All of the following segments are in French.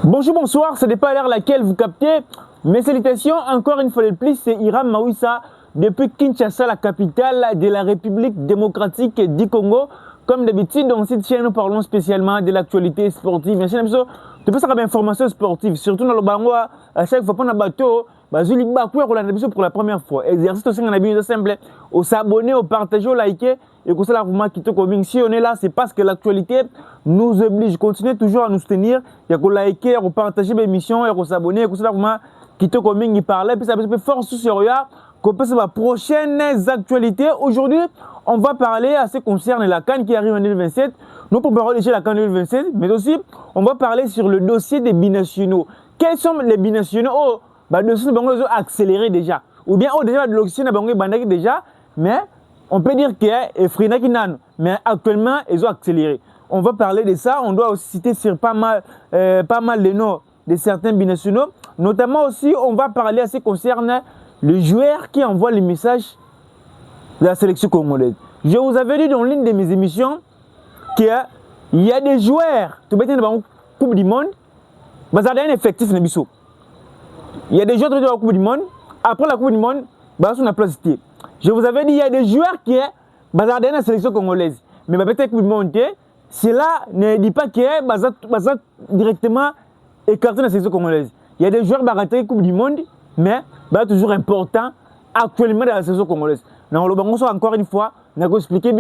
Bonjour, bonsoir, ce n'est pas l'heure laquelle vous captez. Mes salutations, encore une fois de plus, c'est Hiram Mawissa depuis Kinshasa, la capitale de la République démocratique du Congo. Comme d'habitude, dans cette chaîne, nous parlons spécialement de l'actualité sportive. Bien sûr, tu peux savoir d'informations sportives, surtout dans le bango, à chaque fois qu'on a bateau, pour la première fois. Exercice aussi, on a bien simple. Au s'abonner, au partager, au liker. Et que ça, vous qui te convainc. Si on est là, c'est parce que l'actualité nous oblige. Continuez toujours à nous soutenir. Il y a que liker, à partager mes émissions, et à s'abonner. Et que ça, vous qui te convainc, il parle. Et puis ça peut force sur qu'on peut savoir prochaines actualités. Aujourd'hui, on va parler à ce qui concerne la CAN qui arrive en 2027. Nous parler déjà la CAN 2027, mais aussi on va parler sur le dossier des binationaux. Quels sont les binationaux? Le dossier ont accéléré déjà. Ou bien déjà de l'Occident déjà, mais on peut dire que Frina Kinan, mais actuellement ils ont accéléré. On va parler de ça. On doit aussi citer sur pas mal de noms de certains binationaux. Notamment aussi, on va parler à ce qui concerne le joueur qui envoie les messages de la sélection congolaise. Je vous avais dit dans l'une de mes émissions qu'il y a des joueurs qui sont dans la Coupe du Monde, mais ça a un effectif. Il y a des joueurs qui sont dans la Coupe du Monde, après la Coupe du Monde, on a place. Je vous avais dit qu'il y a des joueurs qui sont dans la sélection congolaise, mais peut-être la Coupe du Monde, cela ne dit pas qu'ils sont directement écartés de la sélection congolaise. Il y a des joueurs qui ont la Coupe du Monde, mais toujours important actuellement dans la sélection congolaise. Dans le bango, encore une fois, on a expliqué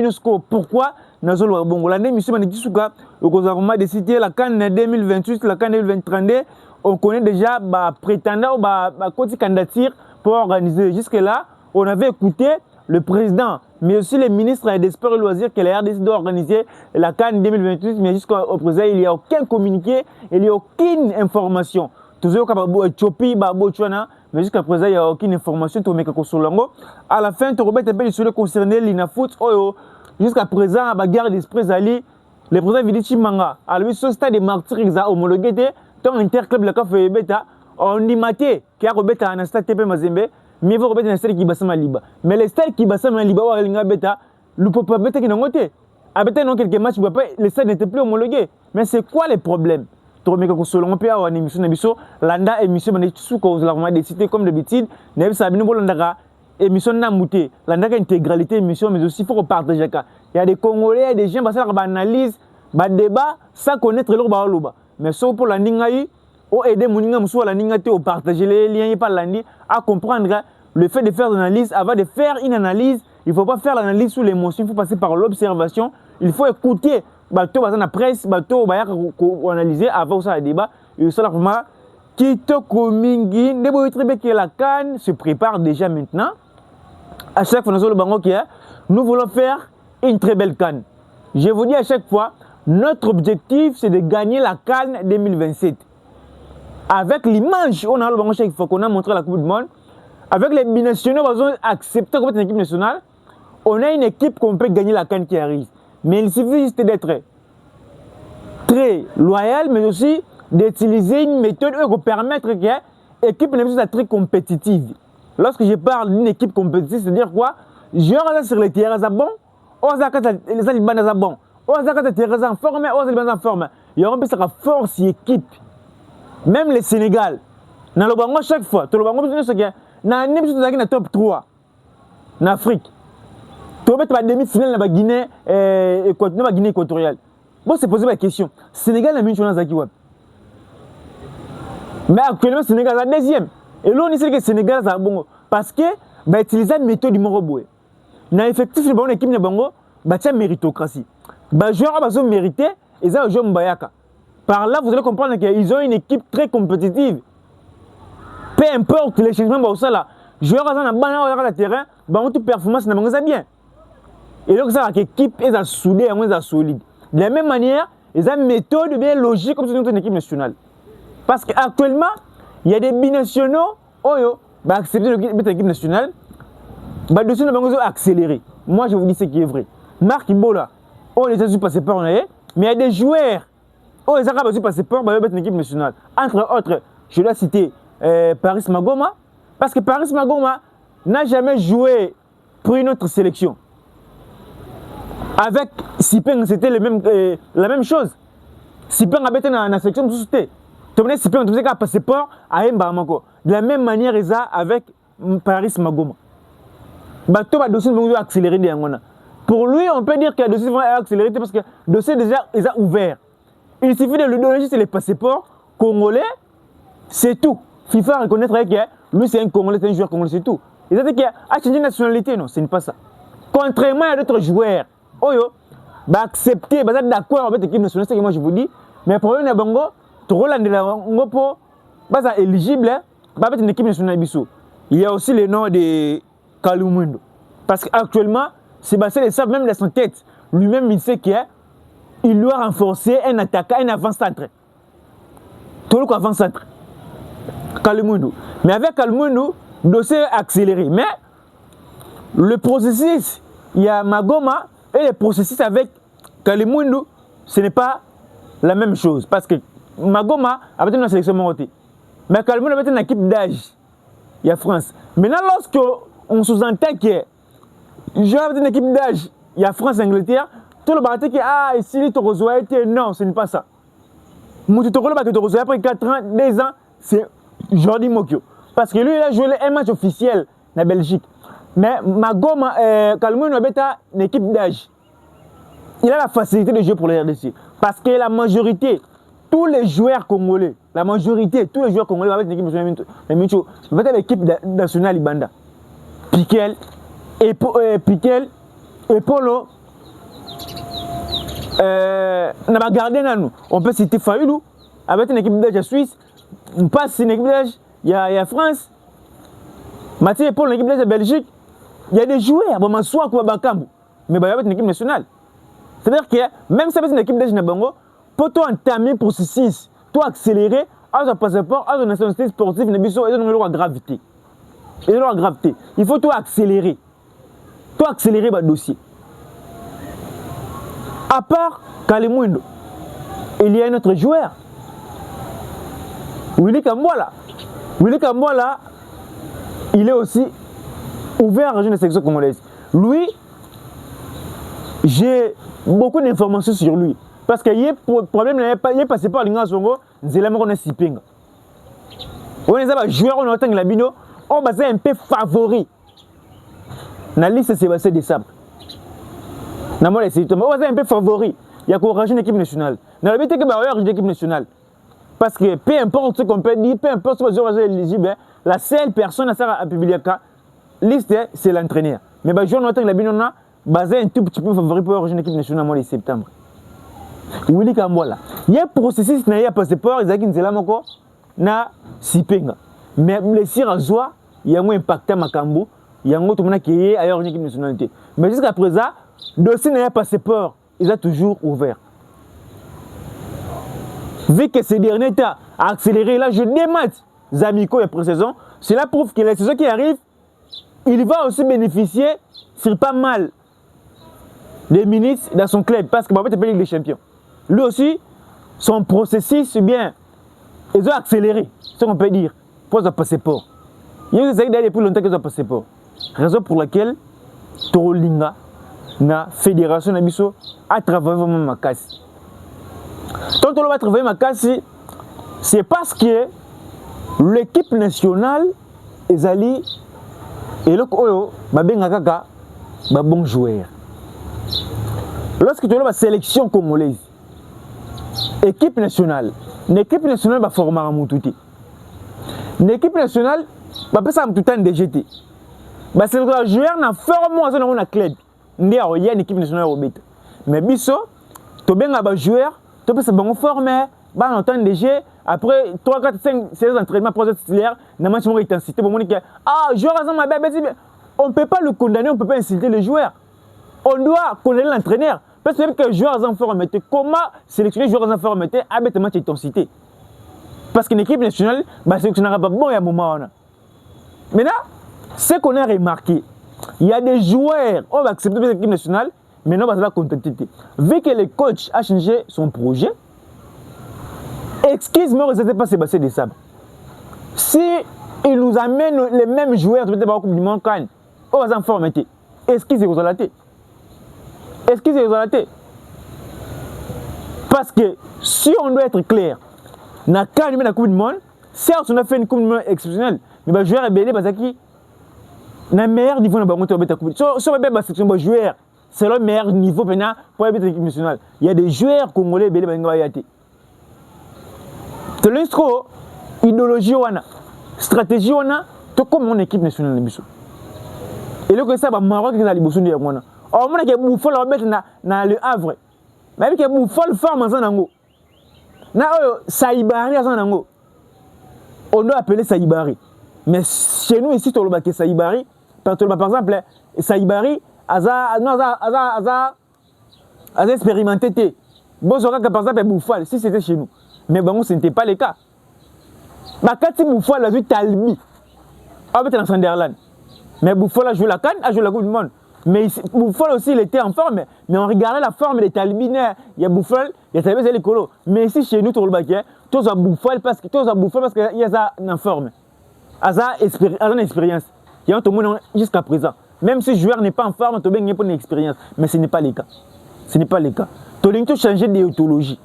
pourquoi nous avons le Bongo. L'année, M. Manekisuka, nous avons décidé la CAN 2028, la CAN 2032. On connaît déjà prétendant ou candidature pour organiser. Jusque-là, on avait écouté le président, mais aussi les ministres des Sports et Loisirs qui a décidé d'organiser la CAN 2028. Mais jusqu'au présent, il n'y a aucun communiqué, il n'y a aucune information. Toujours comme Ethiopie, Botswana, mais jusqu'à présent, il n'y a aucune information. À la fin, tu as sur le concerné l'INAFOOT. Jusqu'à présent, la guerre d'esprit, le président Vidichi Manga, à lui, ce stade de martyrs, il a homologué, ton interclub, le café bêta, on dit maté, qui a rebêté un stade TP Mazembe, mais il faut rebêter un stade qui basse Maliba. Mais les stades qui bassent Maliba, ou Alinga bêta, le peuple bêta qui n'a pas été. Avec quelques matchs, les stades n'étaient plus homologués. Mais c'est quoi les problèmes? Selon Pierre, on émission d'émission, l'anda émission sous cause la décidé comme d'habitude, n'est pas l'anda émission namouté, l'anda intégralité émission, mais aussi il faut partager. Il y a des Congolais, il y a des gens qui analysent, débat, sans connaître leur balouba. Mais sauf pour l'andingaï, ou aider Mouninga Moussou à l'andingate, ou partager les liens et pas l'andi, à comprendre le fait de faire l'analyse. Avant de faire une analyse, il ne faut pas faire l'analyse sous l'émotion, il faut passer par l'observation, il faut écouter. Bateau la presse, bateau analyser avant ça le débat. Et ça là qui te commingi, que la CAN se prépare déjà maintenant. À chaque fois nous voulons faire une très belle CAN. Je vous dis à chaque fois, notre objectif c'est de gagner la CAN 2027. Avec l'image, on a le bango chaque fois qu'on a montré la Coupe du Monde. Avec les binationaux, on va accepter comme une équipe nationale. On a une équipe qu'on peut gagner la CAN qui arrive. Mais il suffit juste d'être très loyal, mais aussi d'utiliser une méthode qui va permettre que l'équipe soit très compétitive. Lorsque je parle d'une équipe compétitive, c'est-à-dire quoi? Joueurs sur le terrain, c'est bon. Les Alibans, c'est bon. Les terrains en forme, les Alibans en forme. Il y aura une force équipe. Même le Sénégal, dans le bango chaque fois, tout le bango, c'est que dans la top 3 en Afrique. Tu vas mettre la demi-finale dans la Guinée équatoriale. Bon, c'est posé la question. Sénégal a mis une chose dans Zakiwab. Mais actuellement, Sénégal est la deuxième. Et là, on sait que le Sénégal est bon. Parce que, utiliser la méthode du Moroboué. Dans l'effectif de l'équipe de Bango, il y a méritocratie. Les joueurs ont mérité, ils ont joué Mbayaka. Par là, vous allez comprendre qu'ils ont une équipe très compétitive. Peu importe les changements, les joueurs ont un terrain, toute performance n'est bien. Et donc, ça, l'équipe est soudée, est solide. De la même manière, ils ont une méthode bien logique comme c'est une équipe nationale. Parce qu'actuellement, il y a des binationaux qui acceptent l'équipe nationale. Les dossiers ont accéléré. Moi, je vous dis ce qui est vrai. Marc Ibola, les a passé par mais il y a des joueurs les a passé par une équipe nationale. Entre autres, je dois citer Paris Magoma. Parce que Paris Magoma n'a jamais joué pour une autre sélection. Avec Sipeng, c'était la même chose. Sipeng a été dans la section de société. Tu as un passeport à Mbamako. De la même manière, ils ont avec Paris Magoma. Tu as dossier accéléré. Pour lui, on peut dire que le dossier va accélérer parce que le dossier déjà est ouvert. Il suffit de lui donner juste les passeports congolais, c'est tout. FIFA reconnaîtrait que lui c'est un Congolais, c'est un joueur congolais, c'est tout. Il a dit qu'il a changé de nationalité, non, ce n'est pas ça. Contrairement à d'autres joueurs, accepter, d'accord avec l'équipe nationale, c'est ce que moi je vous dis. Mais le problème est que tu es éligible avec une équipe nationale. Il y a aussi le nom de Kalumundo. Parce qu'actuellement, Sébastien le savent même dans son tête. Lui-même, il sait qu'il doit renforcer un attaquant, un avant-centre. Tout le coup avant-centre. Kalumundo. Mais avec Kalumundo, le dossier est accéléré. Mais le processus, il y a Magoma et le processus avec Kalumundo, ce n'est pas la même chose. Parce que Magoma avait une sélection morotée. Mais Kalumundo avait une équipe d'âge. Il y a France. Maintenant, lorsqu'on sous-entend que je vais une équipe d'âge, il y a France-Angleterre, tout le monde dit que ici, non, ce n'est pas ça. Après 4 ans, 2 ans, c'est Jordi Mokyo. Parce que lui, il a joué un match officiel en Belgique. Mais Magoma, Kalumundo avait une équipe d'âge. Il a la facilité de jouer pour les RDC. Parce que la majorité, tous les joueurs congolais, tous les joueurs congolais avec l'équipe nationale, avec l'équipe nationale Ibanda. Piquel, Polo, on peut citer Fayoulou, avec une équipe d'âge suisse, on passe une équipe d'âge, il y a France, Mathieu et Paul, une équipe d'âge de Belgique, il y a des joueurs, mais avec une équipe nationale. C'est-à-dire que même si c'est une équipe d'âge Nabango, pour toi entamer le processus, toi accélérer, à ton passeport, à ton nationalité sportive, il y a une gravité. Il faut toi accélérer. Toi accélérer le dossier. À part Kalumundo, il y a un autre joueur. Willy Kambola. Il est aussi ouvert à la région de sélection congolaise. Lui, j'ai beaucoup d'informations sur lui. Parce que le problème, il est passé par l'Inga Zongo, c'est là qu'on a Sipenga. On est un joueur, on a un peu favori. La liste, c'est Sébastien Desabre. On a un peu favori. Il y a qu'on une équipe nationale. On a une équipe nationale. Parce que peu importe ce qu'on peut dire, peu importe ce qu'on est éligible, la seule personne à publier la liste, c'est l'entraîneur. Mais le joueur, on a basé un tout petit peu favori pour une équipe nationale au mois de septembre. Willy Kambola. Il y a un processus qui a passeport, il y a un zélamoko, na sipenga. Mais les sires en soi, il y a un impact à Makambo, il y a un autre qui est ailleurs une équipe nationalité. Mais jusqu'à présent, le dossier n'a pas passeport, il a toujours ouvert. Vu que ces derniers temps a accéléré, là je démate Zamiko et pré-saison, cela prouve que la saison qui arrive, il va aussi bénéficier sur pas mal des minutes dans son club parce que Babette est pas Ligue des Champions. Lui aussi, son processus, bien, ils ont accéléré, ce qu'on peut dire, pour son passeport. Il y a eu depuis longtemps qu'ils ont un passeport. Raison pour laquelle Torolinga, la fédération Nabiso, a travaillé vraiment Makassi. Quand on va travailler Makassi, c'est parce que l'équipe nationale est allée et le Oyo, Babengakaka, bon joueur. Lorsque tu as la sélection congolaise, l'équipe nationale va former un Moutouti. L'équipe nationale va faire un Moutouti en DGT. C'est le joueur qui a formé un club. Il y a une équipe nationale au bête. Mais biso, tu as un joueur, tu peux se former, tu as un DG, après 3, 4, 5, 16 entraînements pour être titulaire, il y a une intensité pour montrer que joueur on ne peut pas le condamner, on ne peut pas insulter le joueur. On doit condamner l'entraîneur. Parce que les joueurs en forme, comment sélectionner les joueurs en forme avec une intensité. Parce qu'une équipe nationale, sélectionnera pas bon il y a un moment. Maintenant, ce qu'on a remarqué, il y a des joueurs, on va accepter l'équipe nationale, mais non, on va contenter. Vu que le coach a changé son projet, excuse-moi, ce n'était pas Sébastien Desabre. Si il nous amène les mêmes joueurs, peut-être pas au Coupe du Monde, on va en former. Excusez-vous, Excusez-vous. Parce que si on doit être clair, na CAN mais na Coupe du Monde. Certes, on a fait une Coupe du Monde exceptionnelle, mais les joueurs rebelles parce que na meilleur niveau na bango to beta Coupe. So ba section ba joueur, c'est le meilleur niveau maintenant pour être équipe nationale. Il y a des joueurs congolais rebelles ba yate. To l'instro idéologie wana, stratégie wana, to comme mon équipe nationale na biso. Et le que ça ba Maroc qui na liboso de wana. Oh mon que Bouffol va mettre na le Havre. Mais que Bouffol forme en nango. Na Saïbari en nango. On doit appeler Saïbari. Mais chez nous ici, on le Saïbari. Par exemple, Saïbari, aza expérimenté. Bon, par exemple, Bouffal, si c'était chez nous. Mais bon, ce n'était pas le cas. Quand Bouffal a vu Talbi, on va être dans Sunderland. Mais Bouffal a joué la CAN, a joué la Coupe du Monde. Mais Bouffal aussi, il était en forme. Mais on regardait la forme des Talbi. Il y a Bouffal, il y a Talbi, c'est les colos. Mais ici, chez nous, le baquet, tous à Bouffal parce qu'il y a ça en forme. Aza une expérience. Il y a tout le monde jusqu'à présent. Même si le joueur n'est pas en forme, tu as une expérience. Mais ce n'est pas le cas. Ce n'est pas le cas. Tu as changer d'éthologie.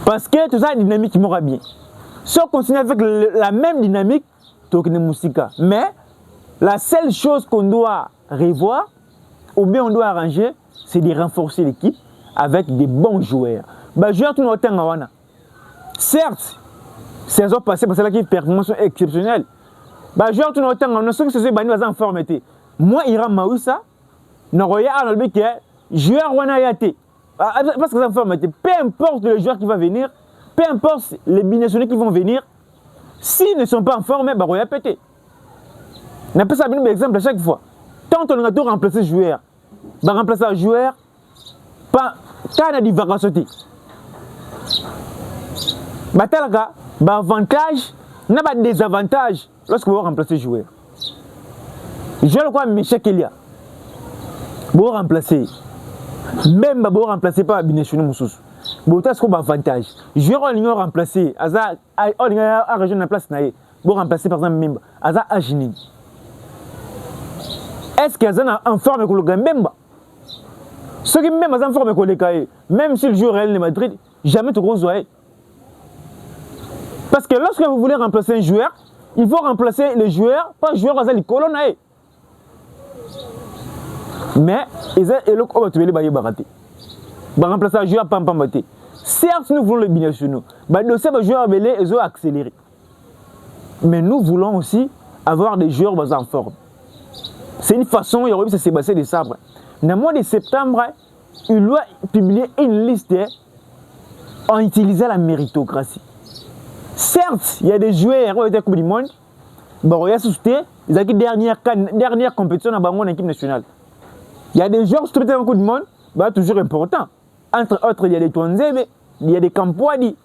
Parce que tout ça, la dynamique qui m'aura bien. Si on continue avec la même dynamique, tu as une musique. Mais la seule chose qu'on doit revoir, ou bien on doit arranger, c'est de renforcer l'équipe avec des bons joueurs. Les joueurs, tout le monde. Certes, saison passée, parce que là, qui performance exceptionnelle. Les joueurs, tout le monde, ceux qui se sont en forme. Moi, Hiram Mawissa, je regarde que joueur Wanayate. Parce que ça en forme. Peu importe le joueur qui va venir, peu importe les binationaux qui vont venir, s'ils ne sont pas en forme, bah, on va péter. On appelle ça un exemple à chaque fois. Tant on a tout remplacé le joueur, bah, remplacer un joueur, pas quand on a des vacances. Bah, avantage, n'a pas de désavantage lorsque vous remplacez le joueur. Je le crois, Michel Kelia. Vous remplacez. Même si vous remplacez pas Binationaux Moussous. Vous avez un avantage. Le joueur va remplacer. On a région de la place. Vous remplacez par exemple Memba. Aza Aginin. Est-ce qu'il y a en forme avec le gars Memba? Ceux qui même en forme avec le gars, même si le joueur est Real Madrid, jamais tu gros. Parce que lorsque vous voulez remplacer un joueur, il faut remplacer le joueur, pas le joueur à la colonne. Mais, ils ont remplacer un joueur à Pampamate. Certes, nous voulons les binationaux. Les joueurs belés, ils ont accéléré. Mais nous voulons aussi avoir des joueurs en forme. C'est une façon, il y a Sébastien de Sabre. Dans le mois de septembre, il doit publier une liste en utilisant la méritocratie. Certes, il y a des joueurs qui ont été à la Coupe du Monde. Ils ont eu dernière compétition dans l'équipe nationale. Il y a des joueurs qui ont été à la Coupe du Monde, toujours important. Entre autres, il y a des Tonzebe, il y a des Kampoadi.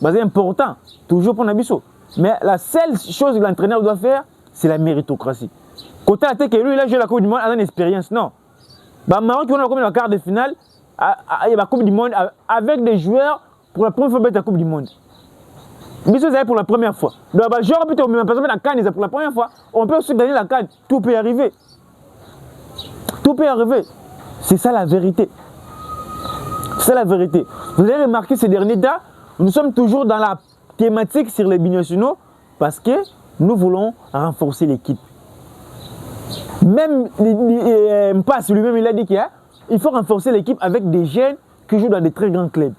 C'est important, toujours pour Nabiso. Mais la seule chose que l'entraîneur doit faire, c'est la méritocratie. Quand on a dit que lui, il a joué la Coupe du Monde, il a une expérience. Non. Maroc, on a comme la quart de finale, il y a la Coupe du Monde avec des joueurs pour la première fois la Coupe du Monde. Biso c'est pour la première fois. Donc, joueur peut même pas la CAN, pour la première fois. On peut aussi gagner la CAN. Tout peut arriver. Tout peut arriver. C'est ça la vérité. C'est la vérité. Vous avez remarqué ces derniers temps, nous sommes toujours dans la thématique sur les binationaux parce que nous voulons renforcer l'équipe. Même Mpass lui-même, il a dit qu'il faut renforcer l'équipe avec des jeunes qui jouent dans des très grands clubs.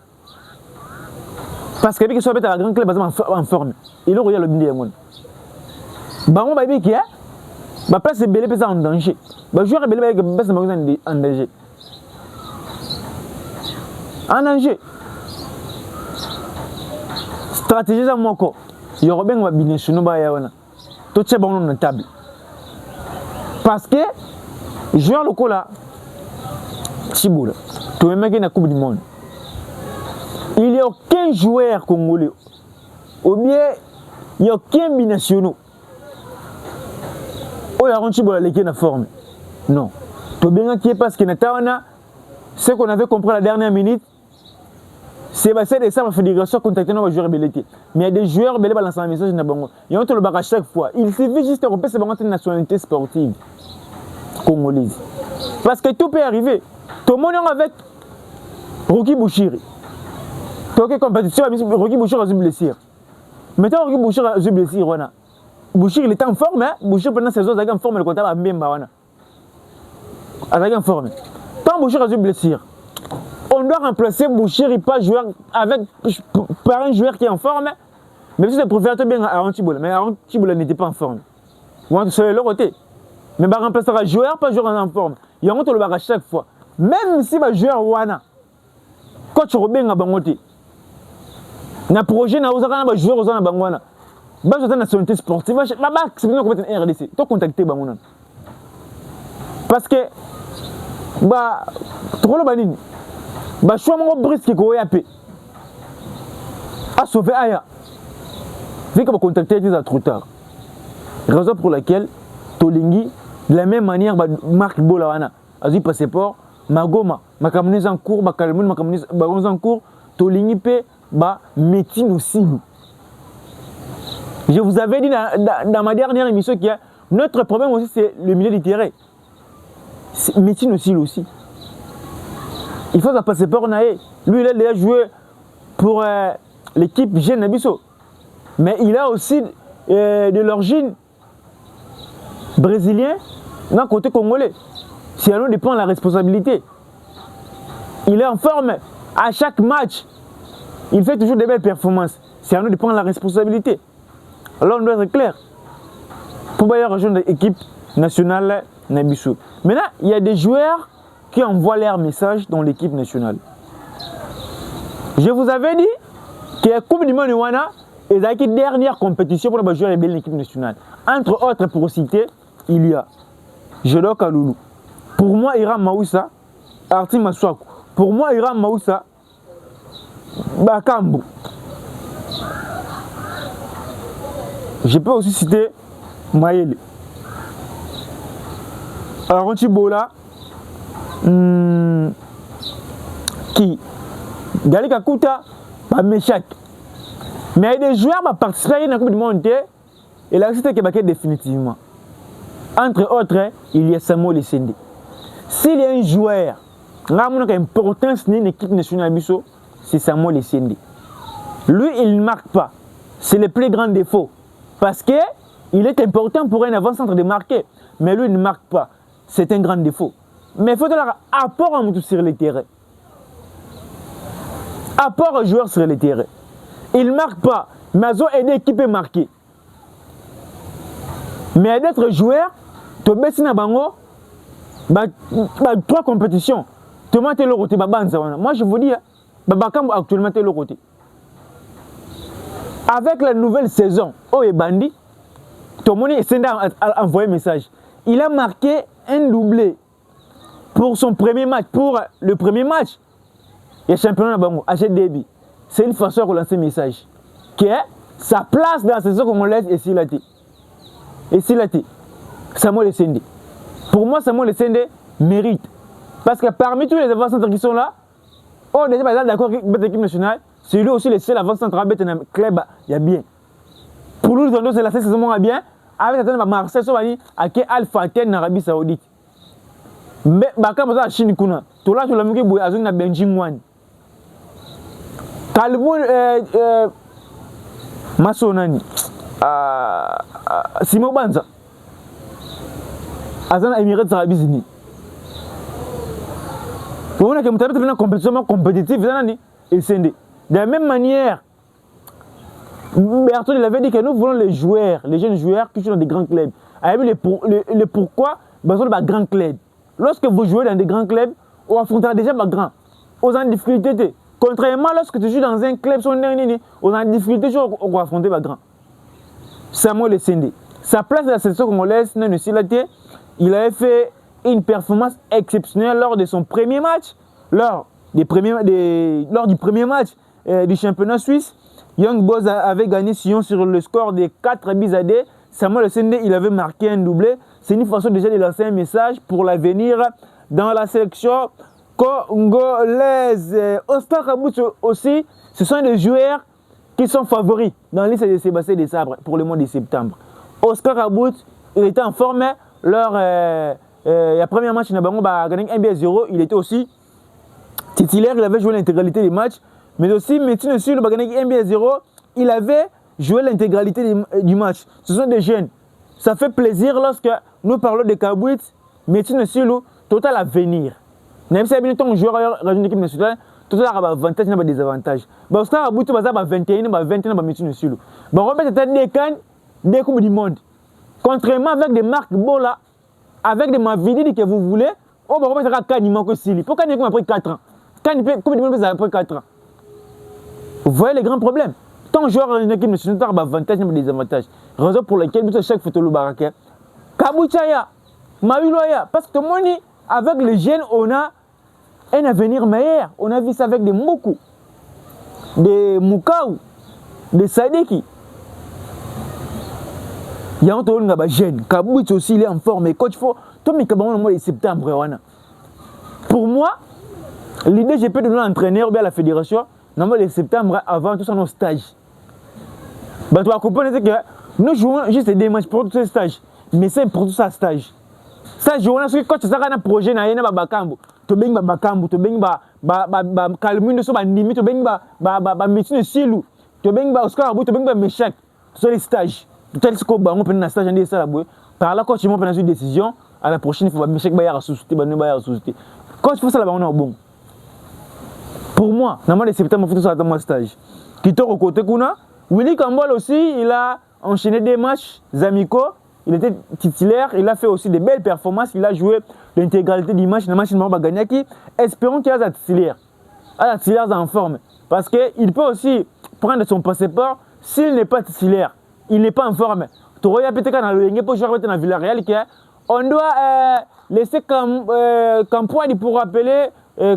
Parce que soit à la grande club en forme. Il regarde le bindi monde. Bah on va dire qu'il y a bah place c'est belé en danger. Bah joueur est belé place en danger. En danger. Stratégie ça moi quoi. Il y aura bien bien sur nous bah yana. Tout c'est bon dans table. Parce que joueur local là Chiboula. Tu es mec na Coupe du Monde. Il n'y a aucun joueur congolais, ou bien il n'y a aucun binational. Oh, il y a un petit peu de forme. Non. Tu bien qui est parce que ce qu'on avait compris la dernière minute, c'est que ça va fédération contacter nos joueurs belletés. Mais il y a des joueurs belletés dans un message. Il y a un le bac à chaque fois. Il suffit juste de repérer une nationalité sportive congolaise. Parce que tout peut arriver. Tout le monde est avec Rocky Bouchiri. Donc, compétition, Rocky Boucher a eu blessure. Maintenant, Rocky Boucher a eu blessure. Boucher, il est en forme. Boucher, pendant la saison, il est en forme. Le comptable a même pas. Il est en forme. Quand Boucher a eu blessure, on doit remplacer Boucher et pas jouer avec, par un joueur qui est en forme. Mais si c'est préféré bien à Aaron Chibola. Mais Aaron Chibola n'était pas en forme. C'est le côté. Mais il remplacera joueur, pas joueur en forme. Il y a un le à chaque fois. Même si le joueur Wana, coach Robin a bangoté. Na projet na osaka na joueur osaka na bangwana. Ba jota nationalité sportive. Ba c'est bien qu'on mette un RDC. To contacter bangona. Parce que ba trop le banini. Ba choix mon brisque ko yape. A sauver aya. Vu que ba contacter déjà trop tard. Raison pour laquelle Tolingi de la même manière ba marque Bolawana. Azi passeport magoma makamuneza en cours ba kalmoun makamuneza ba en cours Tolingi pe ba médecine aussi. Je vous avais dit dans ma dernière émission que notre problème aussi c'est le milieu du terrain. Médecine aussi. Il faut passer par Naé. Lui il a déjà joué pour l'équipe Jeune Abisso. Mais il a aussi de l'origine brésilien d'un côté congolais. Si on dépend de la responsabilité. Il est en forme à chaque match. Il fait toujours des belles performances. C'est à nous de prendre la responsabilité. Alors on doit être clair. Pour rejoindre l'équipe nationale Nabiso. Maintenant, il y a des joueurs qui envoient leur message dans l'équipe nationale. Je vous avais dit que la Coupe du Monde Wana est la dernière compétition pour les joueurs de l'équipe nationale. Entre autres, pour citer, il y a Jedo Kaloulou. Pour moi, Iram Maoussa, Arti Maswaku. Pour moi, Iram Maoussa, Bakambu. Je peux aussi citer Maël. Alors, Chibola, qui Galika Kouta, Meshak. Mais il y a des joueurs qui participent à la Coupe du Monde et la société qui est définitivement. Entre autres, il y a Samuel Essende. S'il y a un joueur qui a une importance dans l'équipe nationale, c'est Samuel Essende. Lui, il ne marque pas. C'est le plus grand défaut. Parce qu'il est important pour un avant-centre de marquer. Mais lui, il ne marque pas. C'est un grand défaut. Mais il faut avoir un apport sur le terrain. Apport aux joueurs sur le terrain. Il ne marque pas. Mais ils ont aidé l'équipe à marquer. Mais d'être joueur, tu as bango, trois compétitions. Tu as le côté. Moi, je vous dis, actuellement, tu as le côté. Avec la nouvelle saison, Bandi, Tomoni a envoyé un message. Il a marqué un doublé pour son premier match, pour le premier match. Il y a championnat Bango, HDB. C'est une façon de relancer un message. Que sa place dans la saison congolaise est Silati. Et Silati, Samuel Essende. Pour moi, Samuel Essende mérite. Parce que parmi tous les avant-centres qui sont là, on est d'accord avec l'équipe nationale. C'est lui aussi le seul avant-centre à mettre dans le club, il y a bien. Pour nous, c'est la saison à bien. Avec la Marseille, à Alpha Ten en Arabie Saoudite. Mais quand on a Chine, tout là, je l'ai mis à Benjing One. Kalmoun Masonani, Simon Banza, Azan Emirates Arabie Unis. Pour nous, on a une compétition compétitive, et c'est de la même manière. Bertrand il avait dit que nous voulons les joueurs, les jeunes joueurs qui jouent dans des grands clubs. Le pourquoi, besoin de grands clubs. Lorsque vous jouez dans des grands clubs, on affrontera déjà des grands. On a une difficulté. Contrairement lorsque tu joues dans un club, on a une difficulté, on va affronter des grands. Samuel Essende. Sa place dans la sélection congolaise, il avait fait une performance exceptionnelle lors de son premier match. Lors du premier match du championnat suisse. Young Boys avait gagné Sion sur le score de 4 buts à 2. Samuel Essende, il avait marqué un doublé. C'est une façon déjà de lancer un message pour l'avenir dans la sélection congolaise. Oscar Kabout aussi, ce sont des joueurs qui sont favoris dans la liste de Sébastien Desabre pour le mois de septembre. Oscar Kabout, il était en forme lors le premier match, il a gagné 1-0. Il était aussi titulaire, il avait joué l'intégralité des matchs. mais aussi Médecine Sulu Baganaki MB0, il avait joué l'intégralité du match. Ce sont des jeunes. Ça fait plaisir lorsque nous parlons de Kabouit, Médecine Sulu, total avenir. Même si il y a un joueur de l'équipe nationale, total avantage et désavantage. Parce que Kabouit, il y a 21, 21 Médecine Sulu. Bon, on peut être des cannes, des coupes du monde. Contrairement avec des marques Bola, avec des Mavidi que vous voulez, on va remettre à Kanima que Sili. Pourquoi il y a après 4 ans? Quand il peut du monde après 4 ans. Vous voyez les grands problèmes. Tant joueur dans une équipe nationale, il y a avantages et désavantages. Raison pour laquelle chaque photo le baraka. Kabouchaya, Mahuloya, parce que tout le monde, avec les jeunes, on a un avenir meilleur. On a vu ça avec des Moukou, des Moukaou, des Sadiki. Il y a un jeune. Kabouch aussi, il est en forme. Mais coach, il faut. Tout le monde au mois de septembre. Pour moi, l'idée, je peux donner un entraîneur à la fédération. Normalement, le septembre, avant tout ça, nos stages. Tu vas comprendre que nous jouons juste des matchs pour tous ces stages. Mais c'est pour tout ça, stage. Ça, je vois que quand tu as un projet, tu as un bakambo. Tu as un bakambo, tu as un calmune, tu as un nimi, tu as un médecin de silou. Tu as un Oscar, tu as un méchec. Tu as les stages. Tel que on peut un stage en ça par là quand tu prends une décision à la prochaine il faut méchec bayar société quand tu fais ça là on est bon pour moi normalement les septembre faut ça dans mon stage qui te côté kuna Willy Kambol aussi il a enchaîné des matchs amicaux il était titulaire il a fait aussi des belles performances il a joué l'intégralité du match le match il m'a gagné qui espérons qu'il y a un titulaire en forme parce que il peut aussi prendre son passeport s'il n'est pas titulaire. Il n'est pas en forme. Tu regardes peut-être dans le pour jouer dans Villarreal on doit laisser Campoani pour appeler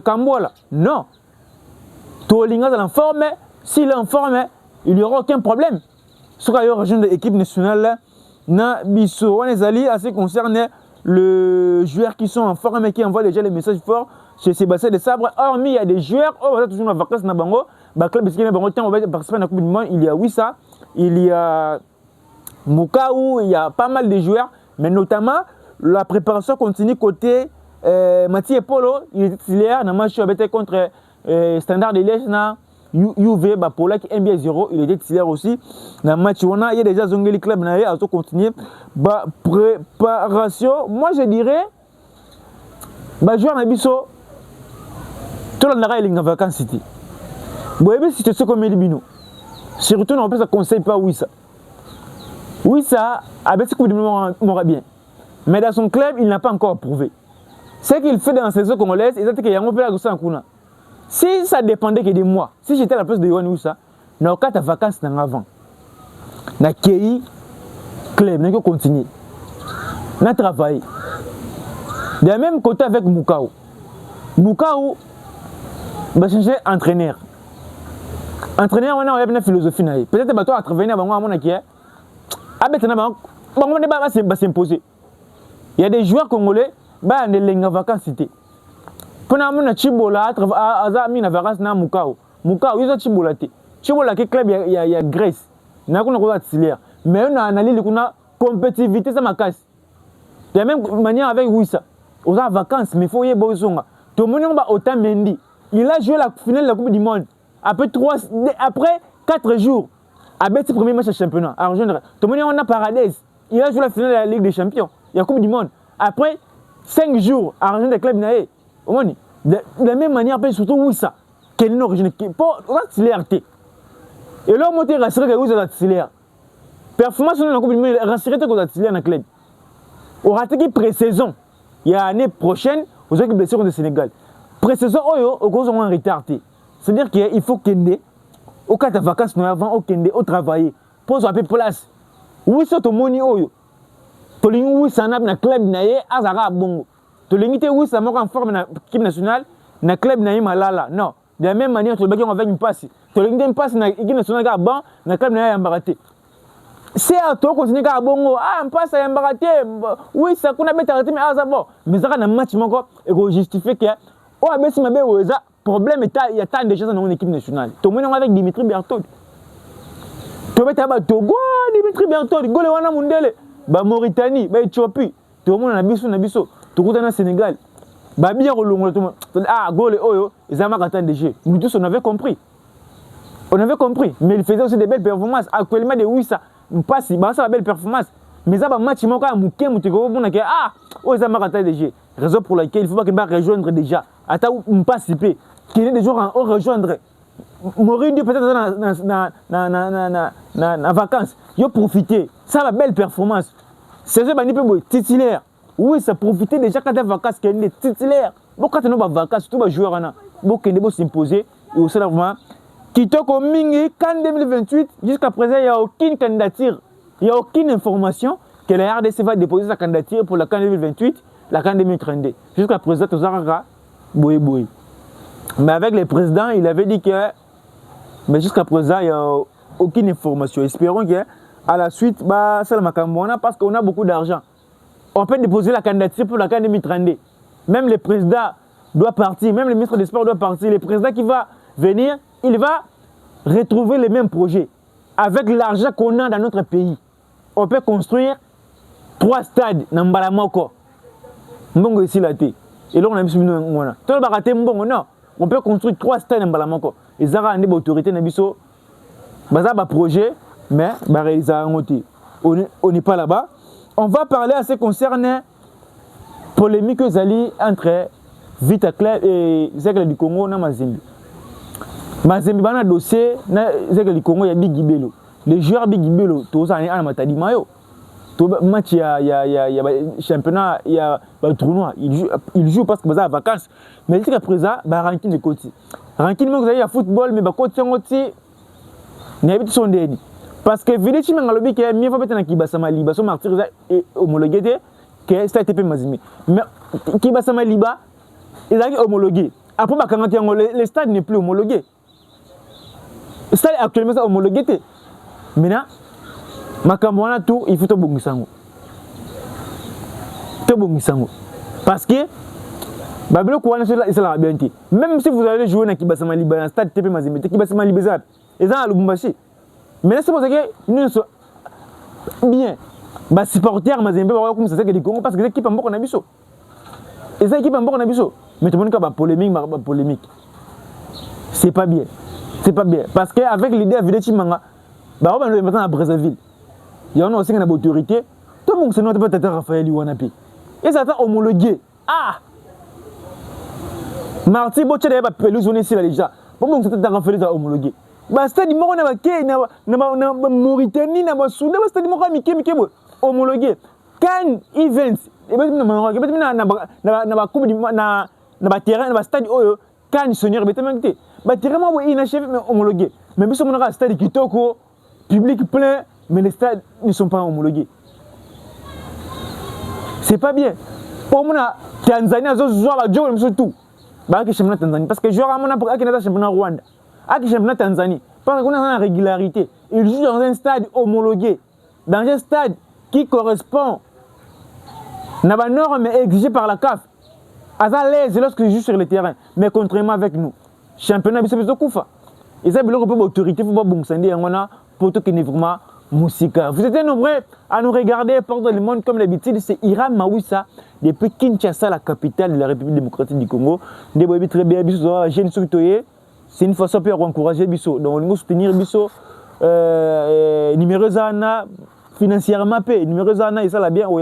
Cambola. Non. Tolinga est en forme. S'il est en forme, il n'y aura aucun problème. Ce qu'il y a rejoint l'équipe nationale, na biso on est allé à ce qui concerne les joueurs qui sont en forme et qui envoient déjà les messages forts chez Sébastien de Sabre. Hormis il y a des joueurs, on va toujours en vacances na bango, club parce qu'il y a bango on va participer à la Coupe du Monde, il y a Wissa. Il y a Moukaou, il y a pas mal de joueurs, mais notamment la préparation continue côté Mathieu Polo, il est titulaire dans le match contre Standard de Liège, UV, Bapola qui est MB0, il est titulaire aussi. Dans le match, il y a déjà Zongeli Club, il y a continuer. Préparation, moi je dirais, joueur Nabiso, tout le monde est en vacances. Si tu sais comme Elibino. Surtout, on ne peut conseille pas Wissa. Wissa, avec ce coup de m'aura bien. Mais dans son club, il n'a pas encore prouvé. Ce qu'il fait dans la saison congolaise, c'est qu'il y a un peu de Kuna. Si ça dépendait que de moi, si j'étais à la place de Yohan Wissa, dans le cas de vacances dans avant, na Kei, club, n'a que continuer. N'a travaillé. De la même côté avec Moukaou. Moukaou va changer entraîneur. Entraîneur, on a une philosophie. Peut-être que tu as travaillé avec moi, va s'imposer. Il y a des joueurs congolais qui ont des vacances. Pour nous, Chibola, Azami na vacances na Mukao. Mukao, ils ont Chibola. Chibola, qui club, il y a Grèce. Il y a un titulaire. Mais on a analysé la compétitivité, ça m'a cassé. De la même manière avec Wissa. On a vacances, mais il faut y aller. Tout le monde a autant Mendy. Il a joué la finale de la Coupe du Monde. Après 4 jours, avec ses premiers matchs de championnat, à rejoindre. Tout le monde a Paradise. Il a joué la finale de la Ligue des Champions. Il y a la Coupe du Monde. Après 5 jours, à rejoindre le club Naé. De la même manière, surtout Wissa. Quel est l'origine? Pour la titulaire. Et là, on a rassuré que Wissa est la titulaire. Performance dans la Coupe du Monde, rassuré que Wissa est la titulaire dans le club. On a attaqué pré-saison. Il y a l'année prochaine, vous avez blessé contre le Sénégal. Pré-saison, on a un retard. C'est-à-dire qu'il faut qu'il y ait au cas de vacances, avant, au Kende, au travail, pour un peu place. Oui, c'est au moni oyo. To lingi oui, ça n'a pas club naie, azara bongo. To lingi te oui, ça m'a en forme na équipe nationale, na club naie malala. Non, de la même manière, to le bagage avec une passe. To lingi une passe na équipe nationale ga bon, na club naie embarraté. C'est à toi continuer ga bongo, un passe à embarraté. Oui, ça qu'on a mis arrêté mais azabo. Mais ça na match moko et go justifier que oh abesi mabe oza. Problème est il y a tant de choses dans mon équipe nationale. Tout le monde avec Dimitri Berthold. Tu vas être Togo, Dimitri Berthold, Gole wana Mundele, Mauritanie, Éthiopie. Tout le monde a biso, tout le monde au Sénégal. Bien au long tout le monde. Ah Gole oyo, ils ont marqué tant de jeux. Nous tous on avait compris. On avait compris. Mais il faisait aussi des belles performances. Actuellement, des oui, ça passe, ça la belle performance. Mais ça va match, il m'a dit, ah, oh, ça m'a raté déjà. Raison pour laquelle il faut pas qu'il va rejoindre déjà. Attends, on passe, qu'il y ait des jours à rejoindre. Mourir peut-être dans vacances. Il faut profiter. Ça la belle performance. C'est ça, il peut titulaire. Oui, ça profiter déjà quand tu as vacances, qu'il y a des titulaires. Bon, quand tu as des vacances, surtout les joueurs, il faut s'imposer. Et aussi, Kitoko Mingi, CAN 2028, jusqu'à présent, il n'y a aucune candidature, il n'y a aucune information que la RDC va déposer sa candidature pour la CAN 2028, la CAN 2032. Jusqu'à présent, tout ça, boui. Mais avec le président, il avait dit que, mais jusqu'à présent, il n'y a aucune information. Espérons qu'à la suite, c'est le Macambona parce qu'on a beaucoup d'argent. On peut déposer la candidature pour la CAN 2032. Même le président doit partir, même le ministre des Sports doit partir. Le président qui va venir, il va retrouver les mêmes projets. Avec l'argent qu'on a dans notre pays, on peut construire 3 stades dans Mbalamoko. Mbongo ici la thé. Et là on a mis Mbongo. Tout le baraté Mbongo, non. On peut construire 3 stades dans Mbalamoko. Et ça va amener l'autorité dans biso. Ça va projet, mais on n'est pas là-bas. On va parler à ce qui concerne polémique entre Vita Club et Zègle du Congo et Mazembe. Mazembe bana dossier na Zègle du Congo, il y a Big Gibelo. Les joueurs Big Gibelo, tous ça en matadi mayo. Tout match il y a championnat, il y a tournoi, il joue parce que ça a vacances. Mais jusqu'à présent, ranking de côté. Ranking même il y a football mais côté ngoti n'habite son déni. Parce que Vidichi Mangalobi qui est mieux fait dans Kibasama Liba, son martyr est homologué que ça a été Mazembe. Mais Kibasama Liba, il a homologué. Après, le stade n'est plus homologué. Le stade est actuellement homologué. Maintenant, Makambouana tout, il faut te bongisango. Parce que, Babelo Kouana, c'est la bien. Même si vous allez jouer dans Kibasama Liba, dans le stade TP Mazembe, Kibasama Liba, et ça, le Bumbashi. Mais c'est pour ça que nous sommes bien. Les supporters Mazembe, comme ça, c'est que les Congo, parce que l'équipe en Boko Nabiso. Et ça, l'équipe en Boko Nabiso. Mais tout le monde a polémique. C'est pas bien. Parce qu'avec l'idée de Vidichi Manga, on va maintenant à Brazzaville. Il y a aussi une autorité. Tout le monde sait notre peut-être Raphaël Iwanapi. Et ça a homologué. Ah! Marty Bochet a pelouse ici là déjà. Pourquoi c'est Raphaël a homologué? C'est-à-dire que Mauritanie, Soudan, c'est-à-dire que homologué. Can events. Et bien, na terrain na stade oyo kan seigneur betemangte ba terrain mo inachevé mais homologué mais biso monaka stade kitoko public plein mais les stades ne sont pas homologués. C'est pas bien. Pour moi Tanzanie zo zo ba jogo biso tout ba ki championnat Tanzanie parce que joueur amona pour akina championnat Rwanda aki championnat Tanzanie parce qu'on a une régularité, il joue dans un stade homologué, dans un stade qui correspond à la norme exigée par la CAF. À l'aise lorsqu'il joue sur le terrain, mais contrairement avec nous, championnat c'est plutôt Koufa. Et ça, il faut autorité, il faut pas bon sender, on a pour tout qui n'est vraiment Moussika. Vous êtes nombreux à nous regarder partout dans le monde comme d'habitude, c'est Hiram Mawissa depuis Kinshasa, la capitale de la République démocratique du Congo. Des très bien, c'est une façon pour encourager Bisso. Donc on va soutenir Bisso numéro Zana. Financièrement payé, numéro 1, et ça l'a bien, pour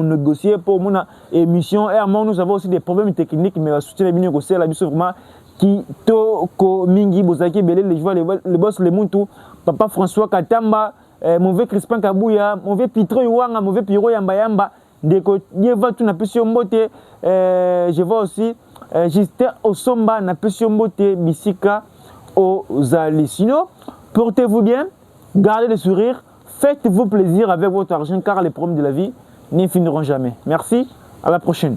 négocier pour mon émission. Et nous avons aussi des problèmes techniques, mais soutien les négocier la mission vraiment qui toko mingi bozaki belé les joueurs les boss les muntu papa François Katamba mauvais Crispin Kabouya mauvais Pitro Iwanga mauvais Piro Yamba ndeko dieva tu na pesio mbote je vois aussi Justin Osomba na pesio mbote Bisika Ozali. Sinon portez-vous bien, gardez le sourire. Faites-vous plaisir avec votre argent car les problèmes de la vie ne finiront jamais. Merci, à la prochaine.